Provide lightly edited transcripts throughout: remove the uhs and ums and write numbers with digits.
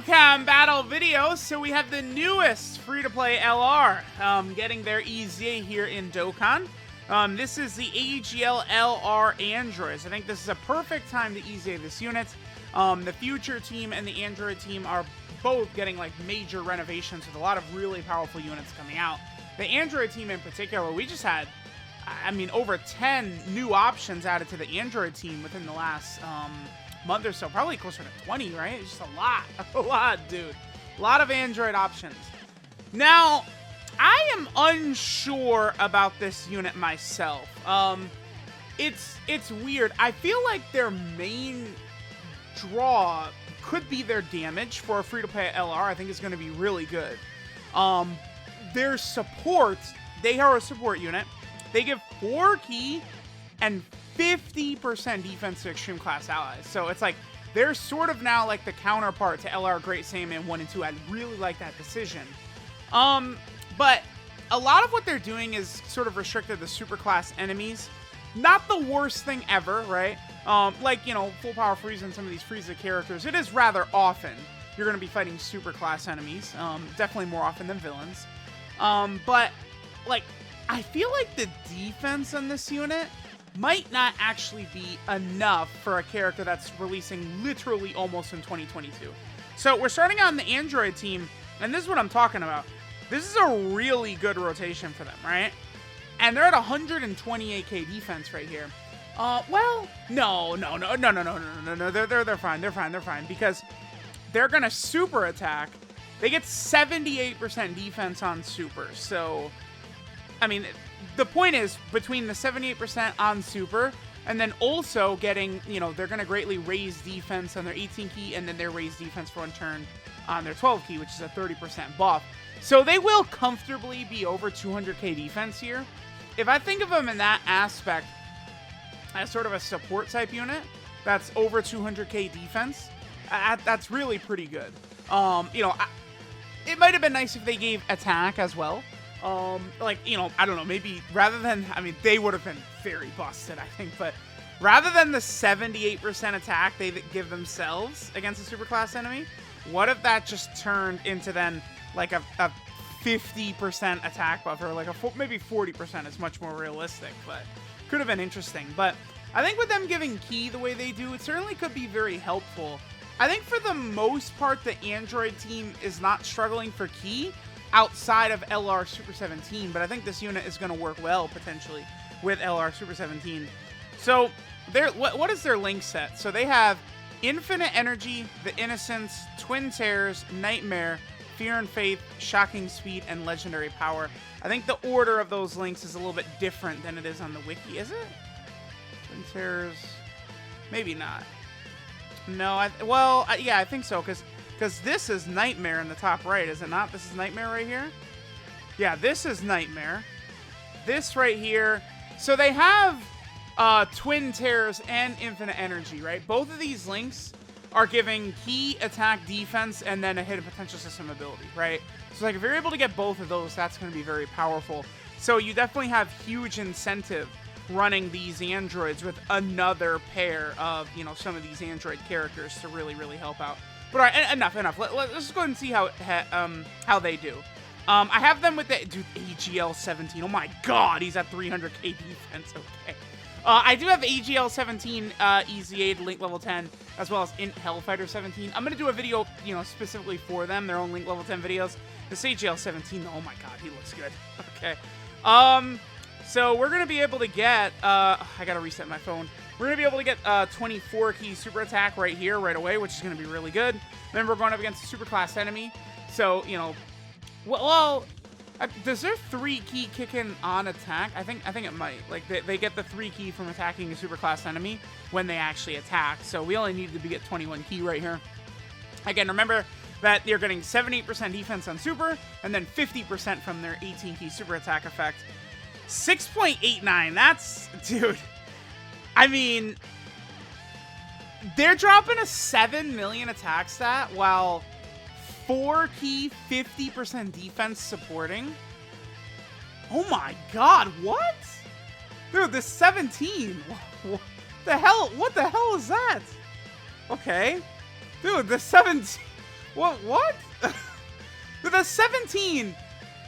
Dokkan battle video. So we have the newest free-to-play LR getting their EZA here in Dokkan. This is the AGL LR Androids. I think this is a perfect time to EZA this unit. The future team and the Android team are both getting like major renovations with a lot of really powerful units coming out. The Android team in particular, we just had, I mean, over 10 new options added to the Android team within the last month or so. Probably closer to 20, right? It's just a lot, dude. A lot of Android options. Now, I am unsure about this unit myself. It's weird. I feel like their main draw could be their damage for a free-to-play LR. I think it's going to be really good. Their support, they are a support unit. They give 4 key and 50% defense to extreme class allies. So it's like, they're sort of now like the counterpart to LR Great Saiyaman 1 and 2. I really like that decision. But a lot of what they're doing is sort of restricted to superclass enemies. Not the worst thing ever, right? Like, you know, full power Frieza and some of these Frieza characters, it is rather often you're going to be fighting superclass enemies. Definitely more often than villains. But, like, I feel like the defense on this unit might not actually be enough for a character that's releasing literally almost in 2022. So we're starting on the Android team, and this is what I'm talking about. This is a really good rotation for them, right? And they're at 128k defense right here. Well, no. They're fine, because they're gonna super attack. They get 78% defense on super. So, I mean, the point is between the 78% on super and then also getting, you know, they're gonna greatly raise defense on their 18 key and then their raise defense for one turn on their 12 key, which is a 30% buff. So they will comfortably be over 200k defense here. If I think of them in that aspect as sort of a support type unit that's over 200k defense, that's really pretty good. You know, it might have been nice if they gave attack as well. Like, you know, I don't know, maybe rather than, I mean, they would have been very busted, I think, but rather than the 78% attack they give themselves against a superclass enemy, what if that just turned into then like a 50% attack buff, or like maybe 40% is much more realistic, but could have been interesting. But I think with them giving key the way they do, it certainly could be very helpful. I think for the most part, the Android team is not struggling for key outside of LR Super 17, but I think this unit is going to work well potentially with LR Super 17. So what is their link set? So they have Infinite Energy, The Innocence, Twin Terrors, Nightmare, Fear and Faith, Shocking Speed, and Legendary Power. I think the order of those links is a little bit different than it is on the wiki, is it? Twin Terrors, maybe not. No, yeah, I think so, because this is Nightmare in the top right, is it not? This is Nightmare right here? Yeah, this is Nightmare. This right here. So they have Twin Terrors and Infinite Energy, right? Both of these links are giving key, attack, defense, and then a hidden potential system ability, right? So like if you're able to get both of those, that's going to be very powerful. So you definitely have huge incentive running these androids with another pair of, you know, some of these android characters to really, really help out. But all right, enough. Let's just go ahead and see how they do. I have them with the dude AGL 17. Oh my god, he's at 300k defense. Okay. I do have AGL 17 EZA Link level 10, as well as Int Hellfighter 17. I'm gonna do a video, you know, specifically for them, their own Link level 10 videos. This AGL 17, oh my god, he looks good. Okay. So we're gonna be able to get, I gotta reset my phone. We're gonna be able to get 24 key super attack right here, right away, which is gonna be really good. Then we're going up against a super class enemy. So, you know, well, does their 3 key kick in on attack? I think it might. Like they get the 3 key from attacking a superclass enemy when they actually attack. So we only need to get 21 key right here. Again, remember that you're getting 78% defense on super, and then 50% from their 18 key super attack effect. 6.89. That's, dude. I mean, they're dropping a 7 million attack stat while 4 key 50% defense supporting. Oh my god, what? Dude, this 17. What the hell? What the hell is that? Okay. Dude, the 17. What? The 17,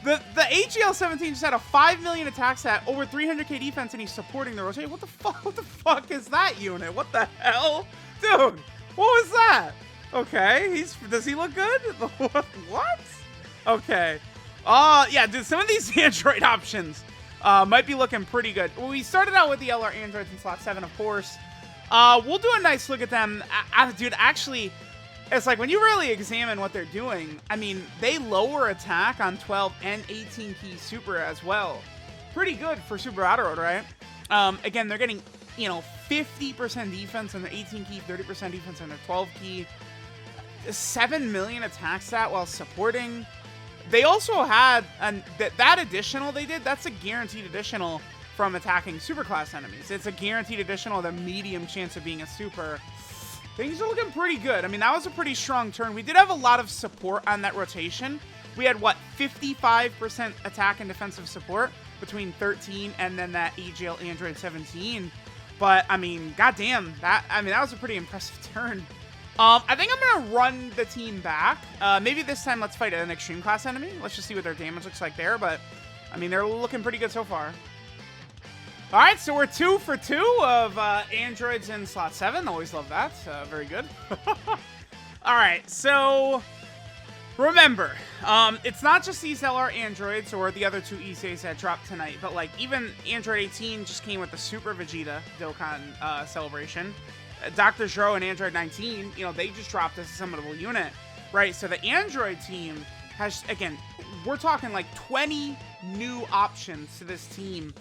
the AGL 17 just had a 5 million attack stat, over 300k defense, and he's supporting the rotation. What the fuck? What the fuck is that unit? What the hell, dude? What was that? Okay, does he look good? What? Okay. Yeah, dude. Some of these Android options might be looking pretty good. Well, we started out with the LR Androids in slot 7, of course. We'll do a nice look at them, dude. Actually. It's like when you really examine what they're doing, I mean, they lower attack on 12 and 18 key super as well. Pretty good for super auto road, right? Again, they're getting, 50% defense on their 18 key, 30% defense on their 12 key, 7 million attack stat while supporting. They also had that additional they did. That's a guaranteed additional from attacking superclass enemies. It's a guaranteed additional with a medium chance of being a super. Things are looking pretty good. I mean, that was a pretty strong turn. We did have a lot of support on that rotation. We had, what, 55% attack and defensive support between 13 and then that AGL Android 17. But, I mean, goddamn, that was a pretty impressive turn. I think I'm going to run the team back. Maybe this time let's fight an extreme class enemy. Let's just see what their damage looks like there. But, I mean, they're looking pretty good so far. All right, so we're 2 for 2 of androids in slot 7. Always love that. Very good. All right, so remember, it's not just these LR androids or the other 2 EZAs that dropped tonight, but like even Android 18 just came with the Super Vegeta Dokkan celebration. Dr. Zhou and Android 19, they just dropped as a summonable unit, right? So the Android team has, again, we're talking like 20 new options to this team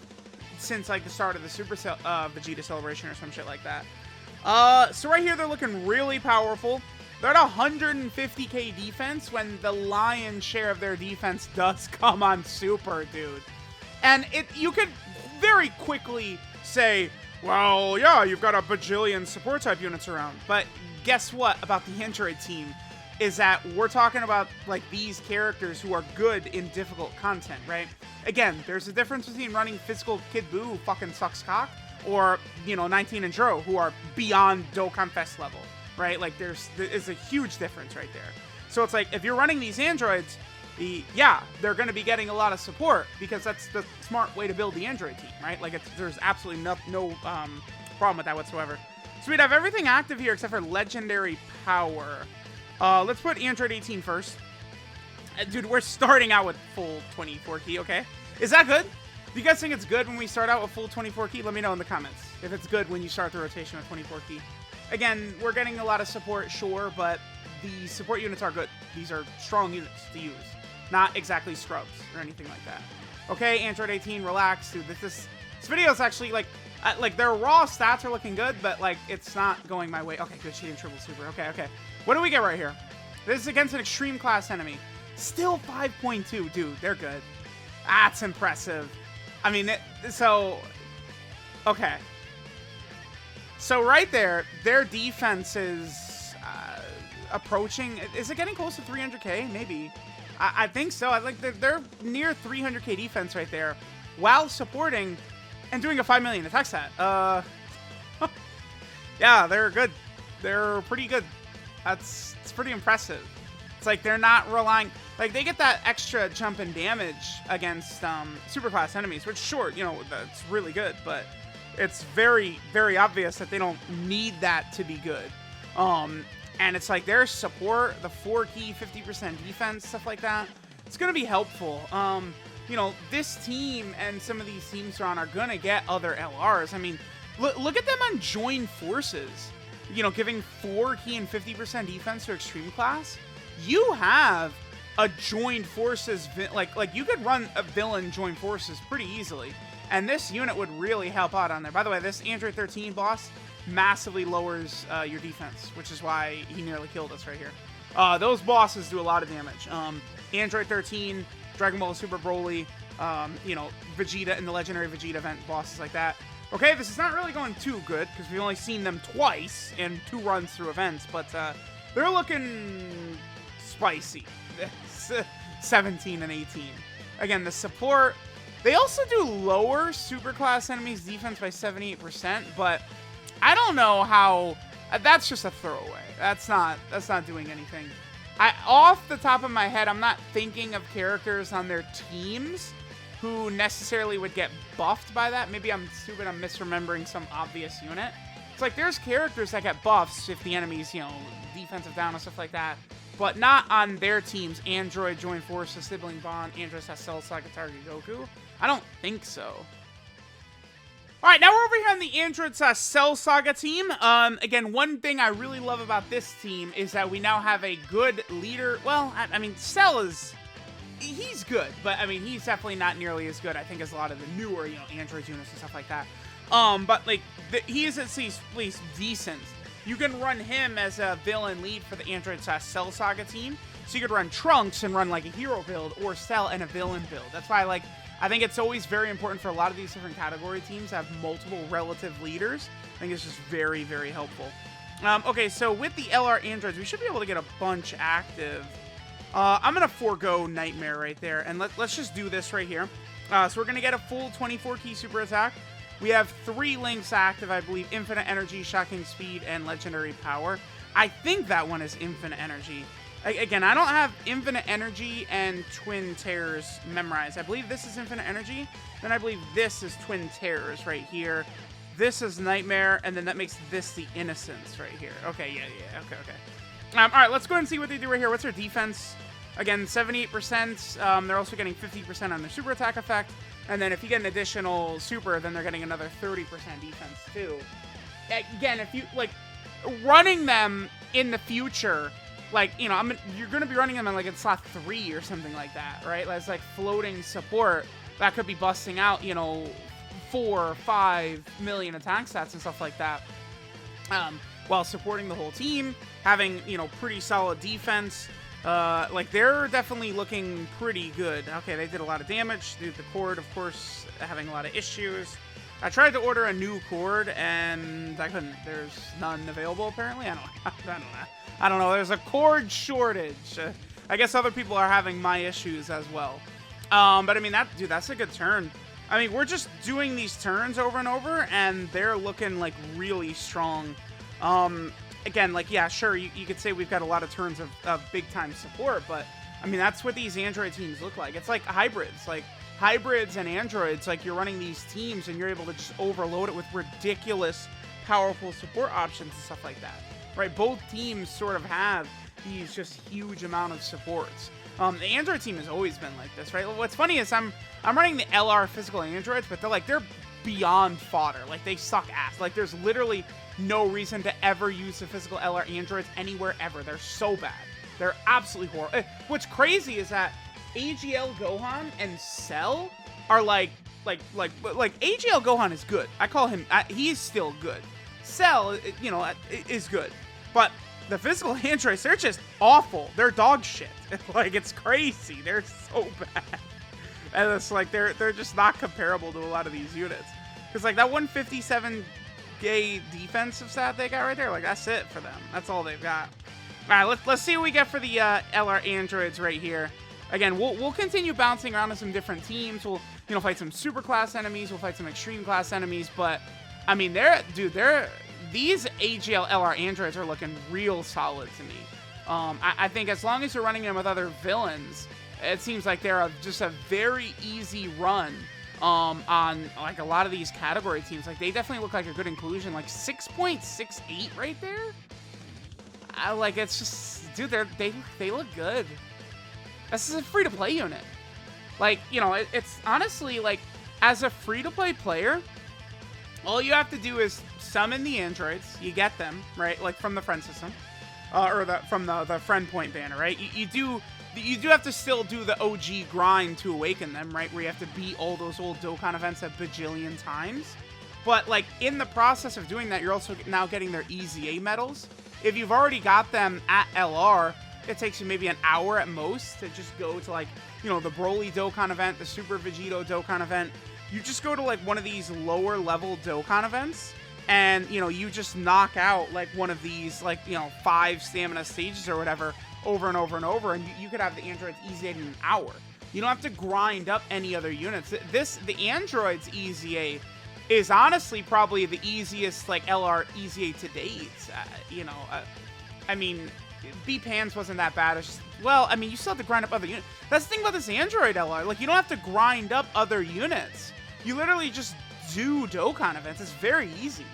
since like the start of the Super Vegeta celebration or some shit like that. So right here, they're looking really powerful. They're at 150k defense when the lion's share of their defense does come on Super, dude. And you could very quickly say, well, yeah, you've got a bajillion support type units around. But guess what about the Android team? Is that we're talking about like these characters who are good in difficult content, right? Again, there's a difference between running physical Kid Buu who fucking sucks cock, or 19 and Zhou who are beyond Dokkan Fest level, right? Like there's a huge difference right there. So it's like if you're running these androids, they're going to be getting a lot of support because that's the smart way to build the android team, right? Like there's absolutely no problem with that whatsoever. So we'd have everything active here except for legendary power. Let's put Android 18 first. Dude, we're starting out with full 24 key, okay? Is that good? Do you guys think it's good when we start out with full 24 key? Let me know in the comments if it's good when you start the rotation with 24 key. Again, we're getting a lot of support, sure, but the support units are good. These are strong units to use. Not exactly scrubs or anything like that. Okay, Android 18, relax. Dude, this video is actually, like their raw stats are looking good, but, like, it's not going my way. Okay, good, she didn't triple super. Okay. What do we get right here? This is against an extreme class enemy. Still 5.2. Dude, they're good. That's impressive. I mean, okay. So right there, their defense is approaching. Is it getting close to 300k? Maybe. I think so. I think they're near 300k defense right there, while supporting and doing a 5 million attack stat. Yeah, they're good. They're pretty good. It's pretty impressive. It's like they're not relying, like they get that extra jump in damage against superclass enemies, which sure, that's really good, but it's very, very obvious that they don't need that to be good. And it's like their support, the 4 key, 50% defense, stuff like that, it's going to be helpful. This team and some of these teams are going to get other LRs. I mean, look at them on Join Forces. Giving 4 key and 50% defense to extreme class. You have a Joined Forces, like you could run a villain Joined Forces pretty easily. And this unit would really help out on there. By the way, this Android 13 boss massively lowers your defense, which is why he nearly killed us right here. Those bosses do a lot of damage. Android 13, Dragon Ball Super Broly, Vegeta and the Legendary Vegeta event, bosses like that. Okay, this is not really going too good because we've only seen them twice in 2 runs through events, but they're looking spicy. 17 and 18. Again, the support, they also do lower superclass enemies defense by 78%, but I don't know how. That's just a throwaway. That's not doing anything. Off the top of my head, I'm not thinking of characters on their teams who necessarily would get buffed by that. Maybe I'm stupid, I'm misremembering some obvious unit. It's like, there's characters that get buffs if the enemy's, you know, defensive down and stuff like that, but not on their teams. Android, Join Forces, Sibling Bond, Android has Cell Saga, Target Goku. I don't think so. Alright, now we're over here on the Android's Cell Saga team. Again, one thing I really love about this team is that we now have a good leader. Well, I mean, Cell is... he's good, but I mean, he's definitely not nearly as good, I think, as a lot of the newer, you know, Android units and stuff like that. But, like, he is at least decent. You can run him as a villain lead for the Android's Cell Saga team. So you could run Trunks and run, like, a hero build, or Cell and a villain build. That's why, like, I think it's always very important for a lot of these different category teams to have multiple relative leaders. I think it's just very, very helpful. Okay, so with the LR Androids, we should be able to get a bunch active. I'm going to forego Nightmare right there, and let's just do this right here. So we're going to get a full 24-key super attack. We have 3 links active, I believe: Infinite Energy, Shocking Speed, and Legendary Power. I think that one is Infinite Energy. Again, I don't have Infinite Energy and Twin Terrors memorized. I believe this is Infinite Energy. Then I believe this is Twin Terrors right here. This is Nightmare, and then that makes this the Innocence right here. Okay, yeah. Okay. All right, let's go ahead and see what they do right here. What's their defense? Again, 78%. They're also getting 50% on their super attack effect. And then if you get an additional super, then they're getting another 30% defense too. Again, if you, like, running them in the future... like, you know, you're going to be running them in, like, in slot 3 or something like that, right? That's, like, floating support. That could be busting out, you know, 4 or 5 million attack stats and stuff like that. While supporting the whole team, having, you know, pretty solid defense. Like, they're definitely looking pretty good. Okay, they did a lot of damage. Dude, the cord, of course, having a lot of issues. I tried to order a new cord, and I couldn't. There's none available, apparently. I don't know. There's a cord shortage. I guess other people are having my issues as well. But I mean, dude, that's a good turn. I mean, we're just doing these turns over and over, and they're looking, like, really strong. Again, like, yeah, sure, you could say we've got a lot of turns of big-time support, but, I mean, that's what these Android teams look like. It's like hybrids. Like, hybrids and Androids, like, you're running these teams, and you're able to just overload it with ridiculous, powerful support options and stuff like that. Right, both teams sort of have these just huge amount of supports. The Android team has always been like this, right? What's funny is I'm running the LR physical Androids, but they're beyond fodder. Like, they suck ass. Like, there's literally no reason to ever use the physical LR Androids anywhere ever. They're so bad. They're absolutely horrible. What's crazy is that AGL Gohan and Cell are like AGL Gohan is good. I call him, he's still good. Cell, you know, is good. But the physical androids, they're just awful. They're dog shit. Like, it's crazy. They're so bad. And it's like, they're just not comparable to a lot of these units. Because, like, that 157k defensive stat they got right there, like, that's it for them. That's all they've got. All right, let's see what we get for the LR androids right here. Again, we'll continue bouncing around to some different teams. We'll, you know, fight some super class enemies. We'll fight some extreme class enemies. But, I mean, these AGL LR androids are looking real solid to me. I think as long as you're running them with other villains, it seems like they're just a very easy run on, like, a lot of these category teams. Like, they definitely look like a good inclusion. Like, 6.68 right there? Like, it's just, dude, they look good. This is a free-to-play unit. Like, you know, it's honestly, like, as a free-to-play player, all you have to do is summon the androids. You get them, right? Like, from the friend system. From the friend point banner, right? You do have to still do the OG grind to awaken them, right? Where you have to beat all those old Dokkan events a bajillion times. But, like, in the process of doing that, you're also now getting their EZA medals. If you've already got them at LR, it takes you maybe an hour at most to just go to, like, you know, the Broly Dokkan event, the Super Vegito Dokkan event. You just go to, like, one of these lower level Dokkan events, and, you know, you just knock out, like, one of these, like, you know, 5 stamina stages or whatever over and over and over, and you could have the androids EZA in an hour. You don't have to grind up any other units. The androids EZA is honestly probably the easiest, like, LR EZA to date. You know, I mean, B-Pans wasn't that bad. It's just, well, I mean, you still have to grind up other units. That's the thing about this Android LR. Like, you don't have to grind up other units. You literally just do Dokkan events. It's very easy.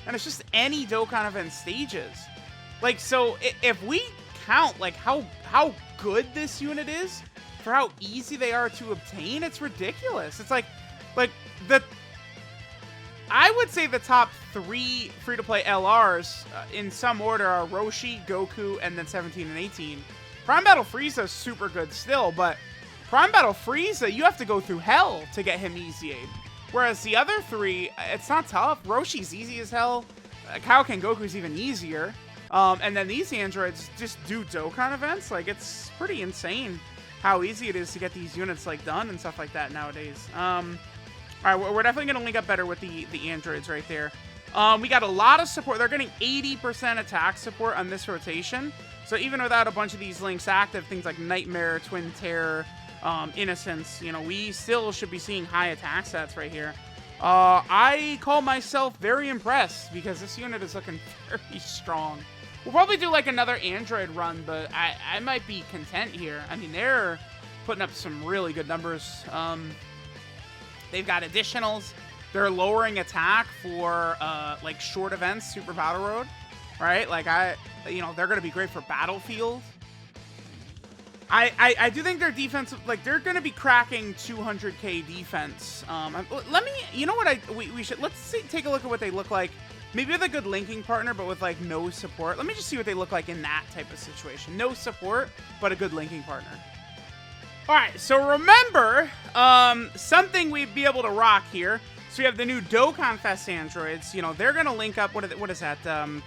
And it's just any Dokkan event stages. Like, so if we count, like, how good this unit is for how easy they are to obtain, it's ridiculous. It's like I would say the top 3 free-to-play LRs in some order are Roshi, Goku, and then 17 and 18. Prime Battle Frieza is super good still, but Prime Battle Frieza, you have to go through hell to get him easy aid. Whereas the other 3, it's not tough. Roshi's easy as hell. Kaioken Goku's even easier. And then these androids just do Dokkan events. Like, it's pretty insane how easy it is to get these units, like, done and stuff like that nowadays. All right, we're definitely going to link up better with the androids right there. We got a lot of support. They're getting 80% attack support on this rotation. So even without a bunch of these links active, things like Nightmare, Twin Terror, Innocence, you know, we still should be seeing high attack stats right here. I call myself very impressed because this unit is looking very strong. We'll probably do like another android run, but I might be content here. I mean, they're putting up some really good numbers. They've got additionals. They're lowering attack for like short events, Super Battle Road, right? Like you know, they're gonna be great for Battlefield. I do think their defense, like, they're gonna be cracking 200k defense. Let me, you know what, we should, take a look at what they look like. Maybe with a good linking partner, but with like no support. Let me just see what they look like in that type of situation. No support, but a good linking partner. All right, so remember, something we'd be able to rock here. So we have the new Dokkan Fest androids. You know, they're going to link up, what is that?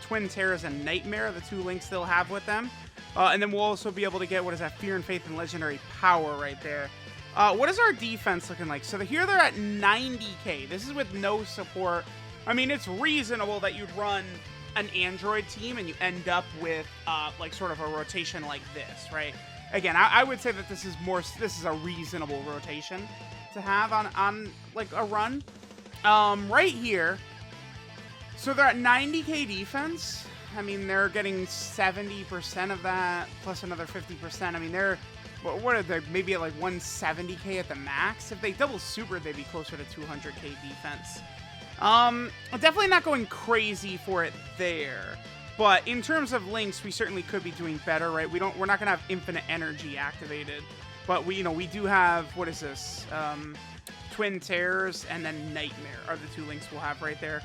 Twin Terrors and Nightmare, the 2 links they'll have with them. And then we'll also be able to get, what is that? Fear and Faith and Legendary Power right there. What is our defense looking like? So here they're at 90k. This is with no support. I mean, it's reasonable that you'd run an android team and you end up with, like, sort of a rotation like this, right? Again, I would say that this is a reasonable rotation to have on like a run. Right here, so they're at 90k defense. I mean, they're getting 70% of that plus another 50%. I mean, they're, what are they, maybe at like 170k at the max? If they double super, they'd be closer to 200k defense. Definitely not going crazy for it there. But in terms of links, we certainly could be doing better, right? We're not gonna have infinite energy activated, but we do have, what is this? Twin Terrors and then Nightmare are the 2 links we'll have right there.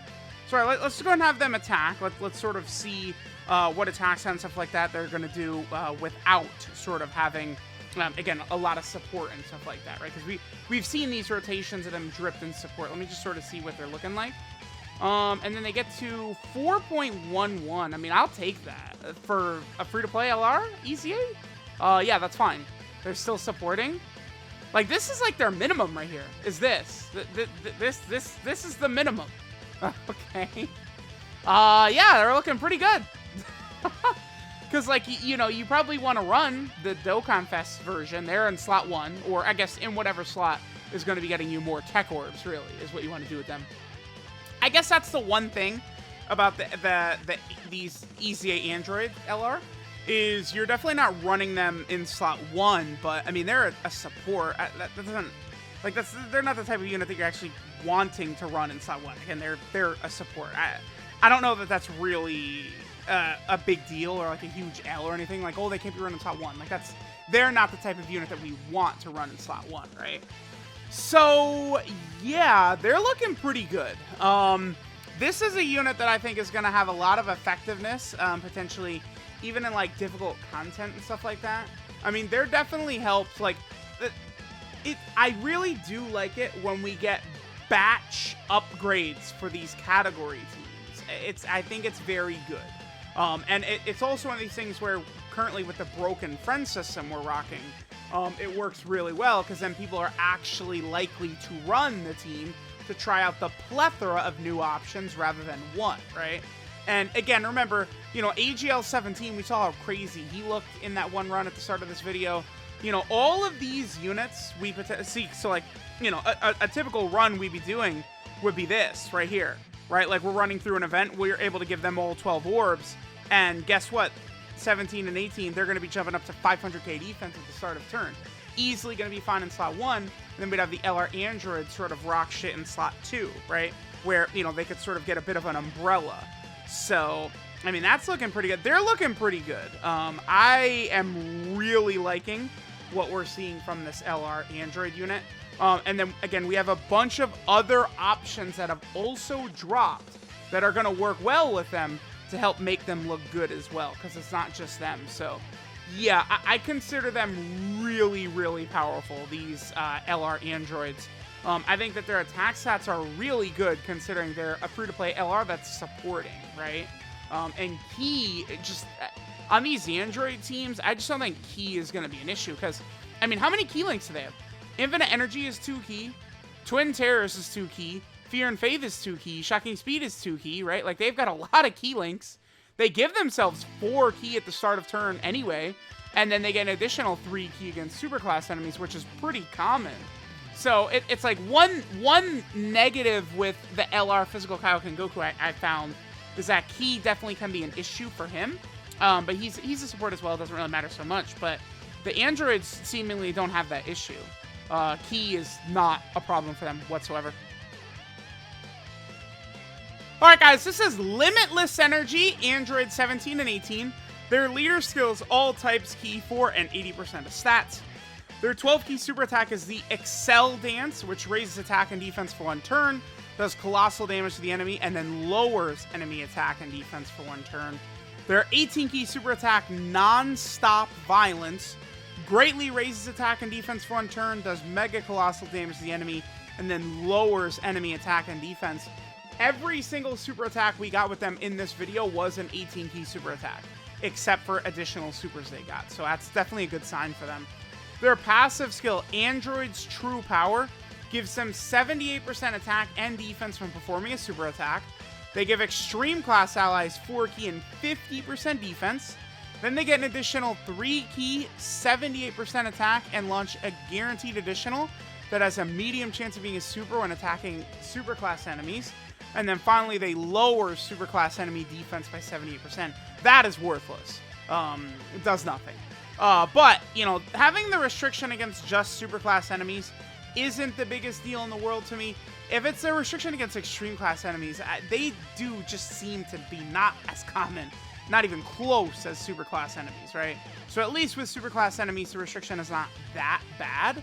So all right, let's go and have them attack. Let's sort of see what attacks and stuff like that they're gonna do without sort of having, again, a lot of support and stuff like that, right? Because we've seen these rotations of them dripped in support. Let me just sort of see what they're looking like. And then they get to 4.11. I mean, I'll take that for a free-to-play LR EZA. Yeah, that's fine. They're still supporting. Like, this is like their minimum right here. Is this? This is the minimum. Okay. Yeah, they're looking pretty good. Because, like, you know, you probably want to run the Dokkan Fest version. They're in slot 1, or I guess in whatever slot is going to be getting you more tech orbs. Really, is what you want to do with them. I guess that's the one thing about these EZA Android LR is you're definitely not running them in slot 1, but I mean they're a support. That doesn't, like, they're not the type of unit that you're actually wanting to run in slot 1. Again, they're a support. I don't know that that's really a big deal or like a huge L or anything. Like, oh, they can't be running in slot 1. Like, they're not the type of unit that we want to run in slot 1, right? So, yeah, they're looking pretty good. This is a unit that I think is going to have a lot of effectiveness, potentially, even in, like, difficult content and stuff like that. I mean, they're definitely helped, like, I really do like it when we get batch upgrades for these category teams. I think it's very good. And it's also one of these things where, currently with the broken friend system we're rocking, it works really well because then people are actually likely to run the team to try out the plethora of new options rather than one, right? And again, remember, you know, AGL 17, we saw how crazy he looked in that one run at the start of this video. You know, all of these units we see, so like, you know, a typical run we'd be doing would be this right here, right? Like, we're running through an event, we're able to give them all 12 orbs, and guess what? 17 and 18, they're going to be jumping up to 500k defense at the start of turn. Easily going to be fine in slot 1, and then we'd have the LR android sort of rock shit in slot 2, right? Where, you know, they could sort of get a bit of an umbrella. So, I mean, that's looking pretty good. They're looking pretty good. I am really liking what we're seeing from this LR android unit. And then, again, we have a bunch of other options that have also dropped that are going to work well with them to help make them look good as well, because it's not just them. So, yeah, I consider them really, really powerful, these LR androids. I think that their attack stats are really good, considering they're a free-to-play LR that's supporting, right? And key, just on these android teams, I just don't think key is going to be an issue, because, I mean, how many key links do they have? Infinite Energy is 2 key, Twin Terrors is 2 key, Fear and Faith is 2 key, Shocking Speed is 2 key, right? Like, they've got a lot of key links. They give themselves 4 key at the start of turn anyway, and then they get an additional 3 key against superclass enemies, which is pretty common. So it's like one negative with the LR physical Kaioken Goku I found is that key definitely can be an issue for him. But he's a support as well. It doesn't really matter so much. But the androids seemingly don't have that issue. Key is not a problem for them whatsoever. Alright guys, this is Limitless Energy, Android 17 and 18. Their leader skills, all types, key 4 and 80% of stats. Their 12 key super attack is the Excel Dance, which raises attack and defense for 1 turn, does colossal damage to the enemy, and then lowers enemy attack and defense for 1 turn. Their 18 key super attack, Non-Stop Violence, greatly raises attack and defense for 1 turn, does mega colossal damage to the enemy, and then lowers enemy attack and defense. Every single super attack we got with them in this video was an 18 key super attack, except for additional supers they got. So that's definitely a good sign for them. Their passive skill, Android's True Power, gives them 78% attack and defense when performing a super attack. They give Extreme Class allies 4 key and 50% defense. Then they get an additional 3 key, 78% attack, and launch a guaranteed additional that has a medium chance of being a super when attacking superclass enemies. And then finally, they lower superclass enemy defense by 78%. That is worthless. It does nothing. But, you know, having the restriction against just superclass enemies isn't the biggest deal in the world to me. If it's a restriction against extreme class enemies, they do just seem to be not as common, not even close as superclass enemies, right? So at least with superclass enemies, the restriction is not that bad.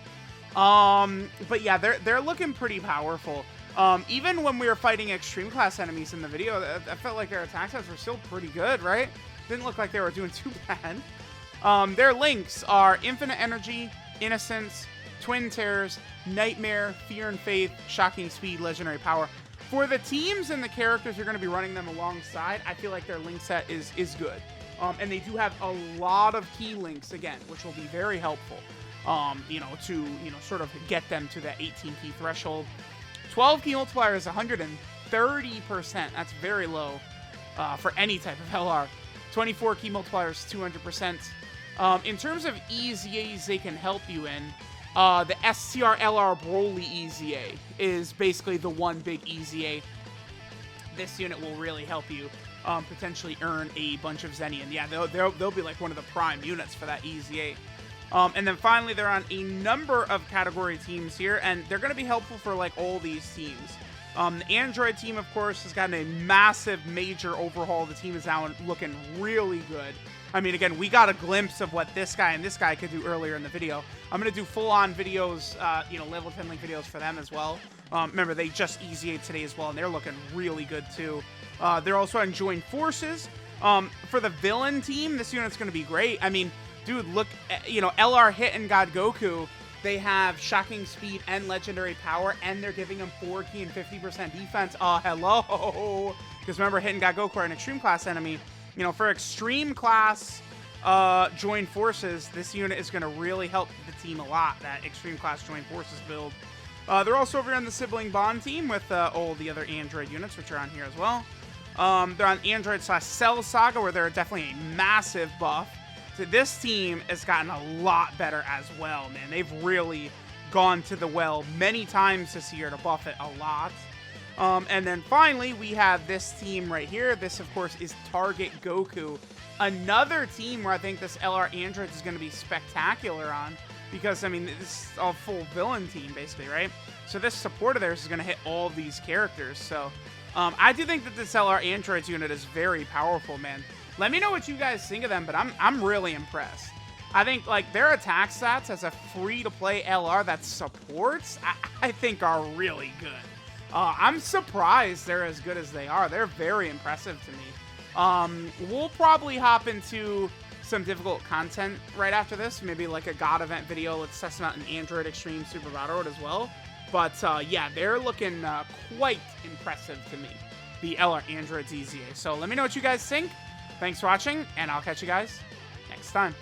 But yeah, they're looking pretty powerful. Even when we were fighting extreme class enemies in the video, I felt like their attack stats were still pretty good, right? Didn't look like they were doing too bad. Their links are Infinite Energy, Innocence, Twin Terrors, Nightmare, Fear and Faith, Shocking Speed, Legendary Power. For the teams and the characters who are going to be running them alongside, I feel like their link set is good. And they do have a lot of key links, again, which will be very helpful, to sort of get them to that 18 key threshold. 12 key multiplier is 130%. That's very low for any type of LR. 24 key multiplier is 200%. In terms of EZAs they can help you in, the STR-LR Broly EZA is basically the one big EZA. This unit will really help you potentially earn a bunch of Zenian. Yeah, they'll be like one of the prime units for that EZA. And then finally, they're on a number of category teams here, and they're going to be helpful for like all these teams. The Android team, of course, has gotten a massive, major overhaul. The team is now looking really good. I mean, again, we got a glimpse of what this guy and this guy could do earlier in the video. I'm going to do full-on videos, level 10 link videos for them as well. Remember, they just EZA'd today as well, and they're looking really good, too. They're also on Joint Forces. For the villain team, this unit's going to be great. I mean, dude, look, LR Hit and God Goku, they have Shocking Speed and Legendary Power, and they're giving them 4 key and 50% defense. Hello! Because remember, Hit and God Goku are an extreme class enemy. For extreme class Joint Forces, this unit is going to really help the team a lot, that extreme class Joint Forces build. They're also over here on the Sibling Bond team with all the other Android units, which are on here as well. They're on Android/Cell Saga, where they're definitely a massive buff. So this team has gotten a lot better as well, man. They've really gone to the well many times this year to buff it a lot. And then finally, we have this team right here. This, of course, is Target Goku. Another team where I think this LR Androids is going to be spectacular on, because, I mean, this is a full villain team, basically, right? So this support of theirs is going to hit all of these characters. So I do think that this LR Androids unit is very powerful, man. Let me know what you guys think of them, but I'm really impressed. I think, like, their attack stats as a free-to-play LR that supports, I think are really good. I'm surprised they're as good as they are. They're very impressive to me. We'll probably hop into some difficult content right after this. Maybe like a God event video. Let's test them out in Android Extreme Super Battle Road as well. But yeah, they're looking quite impressive to me, the LR Androids EZA. So let me know what you guys think. Thanks for watching, and I'll catch you guys next time.